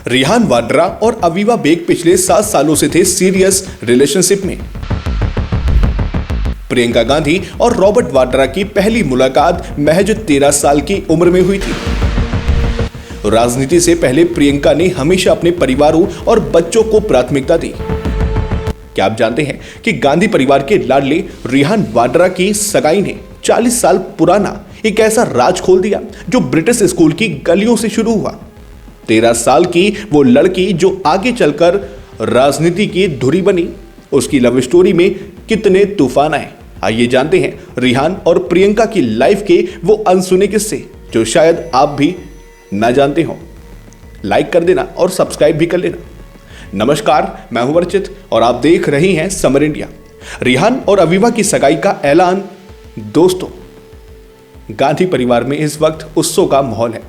रिहान वाड्रा और Aviva bag पिछले 7 सालों से थे सीरियस रिलेशनशिप में। प्रियंका गांधी और रॉबर्ट वाड्रा की पहली मुलाकात महज 13 साल की उम्र में हुई थी। राजनीति से पहले प्रियंका ने हमेशा अपने परिवारों और बच्चों को प्राथमिकता दी। क्या आप जानते हैं कि गांधी परिवार के लाडले रिहान वाड्रा की सगाई ने 40 साल पुराना एक ऐसा राज खोल दिया जो ब्रिटिश स्कूल की गलियों से शुरू हुआ। 13 साल की वो लड़की जो आगे चलकर राजनीति की धुरी बनी, उसकी लव स्टोरी में कितने तूफान आए। आइए जानते हैं रिहान और प्रियंका की लाइफ के वो अनसुने किस्से जो शायद आप भी ना जानते हो। लाइक कर देना और सब्सक्राइब भी कर लेना। नमस्कार, मैं हूं वर्चित और आप देख रहे हैं समर इंडिया। रिहान और अवीवा की सगाई का ऐलान। दोस्तों, गांधी परिवार में इस वक्त उत्सव का माहौल है।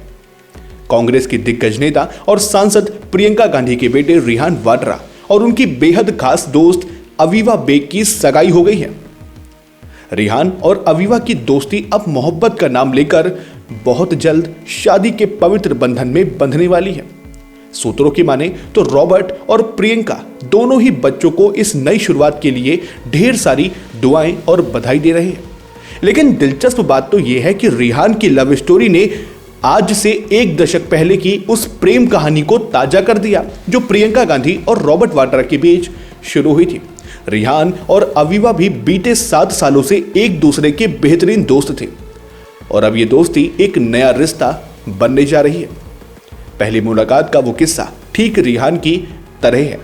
कांग्रेस की दिग्गज नेता और सांसद प्रियंका गांधी के बेटे रिहान वाड्रा और उनकी बेहद खास दोस्त अवीवा बेग की सगाई हो गई है। रिहान और अवीवा की दोस्ती अब मोहब्बत का नाम लेकर बहुत जल्द शादी के पवित्र बंधन में बंधने वाली है। सूत्रों की माने तो रॉबर्ट और प्रियंका दोनों ही बच्चों को इस नई शुरुआत के लिए ढेर सारी दुआएं और बधाई दे रहे हैं। लेकिन दिलचस्प बात तो यह है कि रिहान की लव स्टोरी ने आज से 1 दशक पहले की उस प्रेम कहानी को ताजा कर दिया जो प्रियंका गांधी और रॉबर्ट वाड्रा के बीच शुरू हुई थी। रिहान और अवीवा भी बीते 7 सालों से एक दूसरे के बेहतरीन दोस्त थे और अब ये दोस्ती एक नया रिश्ता बनने जा रही है। पहली मुलाकात का वो किस्सा ठीक रिहान की तरह है।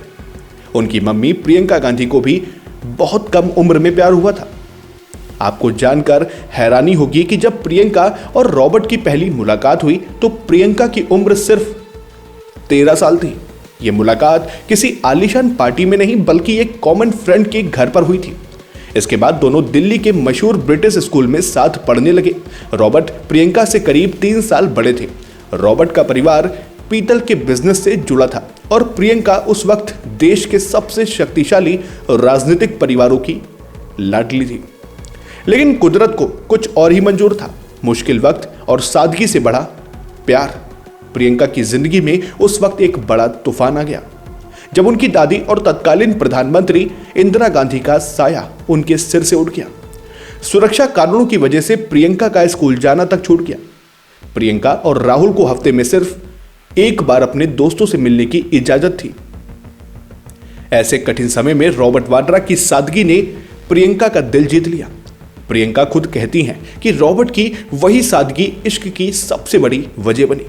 उनकी मम्मी प्रियंका गांधी को भी बहुत कम उम्र में प्यार हुआ था। आपको जानकर हैरानी होगी कि जब प्रियंका और रॉबर्ट की पहली मुलाकात हुई तो प्रियंका की उम्र सिर्फ 13 साल थी। यह मुलाकात किसी आलीशान पार्टी में नहीं बल्कि एक कॉमन फ्रेंड के घर पर हुई थी। इसके बाद दोनों दिल्ली के मशहूर ब्रिटिश स्कूल में साथ पढ़ने लगे। रॉबर्ट प्रियंका से करीब 3 साल बड़े थे। रॉबर्ट का परिवार पीतल के बिजनेस से जुड़ा था और प्रियंका उस वक्त देश के सबसे शक्तिशाली राजनीतिक परिवारों की लाडली थी। लेकिन कुदरत को कुछ और ही मंजूर था। मुश्किल वक्त और सादगी से बड़ा प्यार। प्रियंका की जिंदगी में उस वक्त एक बड़ा तूफान आ गया जब उनकी दादी और तत्कालीन प्रधानमंत्री इंदिरा गांधी का साया उनके सिर से उठ गया। सुरक्षा कारणों की वजह से प्रियंका का स्कूल जाना तक छूट गया। प्रियंका और राहुल को हफ्ते में सिर्फ एक बार अपने दोस्तों से मिलने की इजाजत थी। ऐसे कठिन समय में रॉबर्ट वाड्रा की सादगी ने प्रियंका का दिल जीत लिया। प्रियंका खुद कहती हैं कि रॉबर्ट की वही सादगी इश्क की सबसे बड़ी वजह बनी।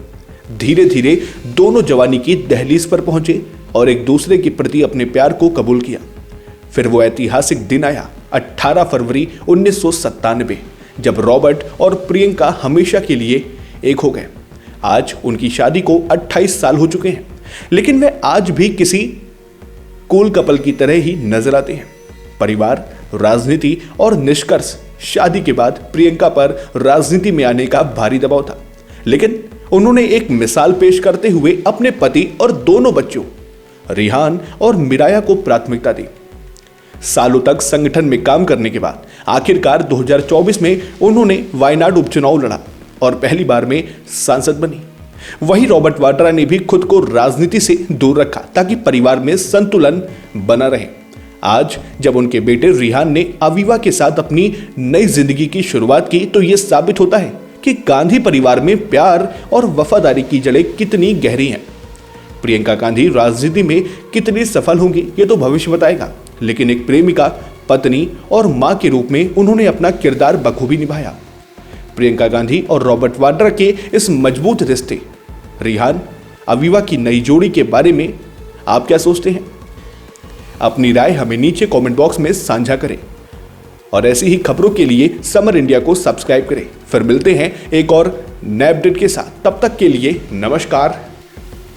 धीरे धीरे दोनों जवानी की दहलीज पर पहुंचे और एक दूसरे के प्रति अपने प्यार को कबूल किया। फिर वो ऐतिहासिक दिन आया 18 फरवरी 1997 जब रॉबर्ट और प्रियंका हमेशा के लिए एक हो गए। आज उनकी शादी को 28 साल हो चुके हैं, लेकिन वे आज भी किसी कूल कपल की तरह ही नजर आते हैं। परिवार, राजनीति और निष्कर्ष, शादी के बाद प्रियंका पर राजनीति में आने का भारी दबाव था, लेकिन उन्होंने एक मिसाल पेश करते हुए अपने पति और दोनों बच्चों रिहान और मिराया को प्राथमिकता दी। सालों तक संगठन में काम करने के बाद आखिरकार 2024 में उन्होंने वायनाड उपचुनाव लड़ा और पहली बार में सांसद बनी। वहीं रॉबर्ट वाड्रा ने भी खुद को राजनीति से दूर रखा ताकि परिवार में संतुलन बना रहे। आज जब उनके बेटे रिहान ने अवीवा के साथ अपनी नई जिंदगी की शुरुआत की तो यह साबित होता है कि गांधी परिवार में प्यार और वफादारी की जड़ें कितनी गहरी हैं। प्रियंका गांधी राजनीति में कितनी सफल होंगी ये तो भविष्य बताएगा, लेकिन एक प्रेमिका, पत्नी और मां के रूप में उन्होंने अपना किरदार बखूबी निभाया। प्रियंका गांधी और रॉबर्ट वाड्रा के इस मजबूत रिश्ते, रिहान अवीवा की नई जोड़ी के बारे में आप क्या सोचते हैं? अपनी राय हमें नीचे कमेंट बॉक्स में साझा करें और ऐसी ही खबरों के लिए समर इंडिया को सब्सक्राइब करें। फिर मिलते हैं एक और नए अपडेट के साथ। तब तक के लिए नमस्कार,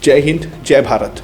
जय हिंद, जय भारत।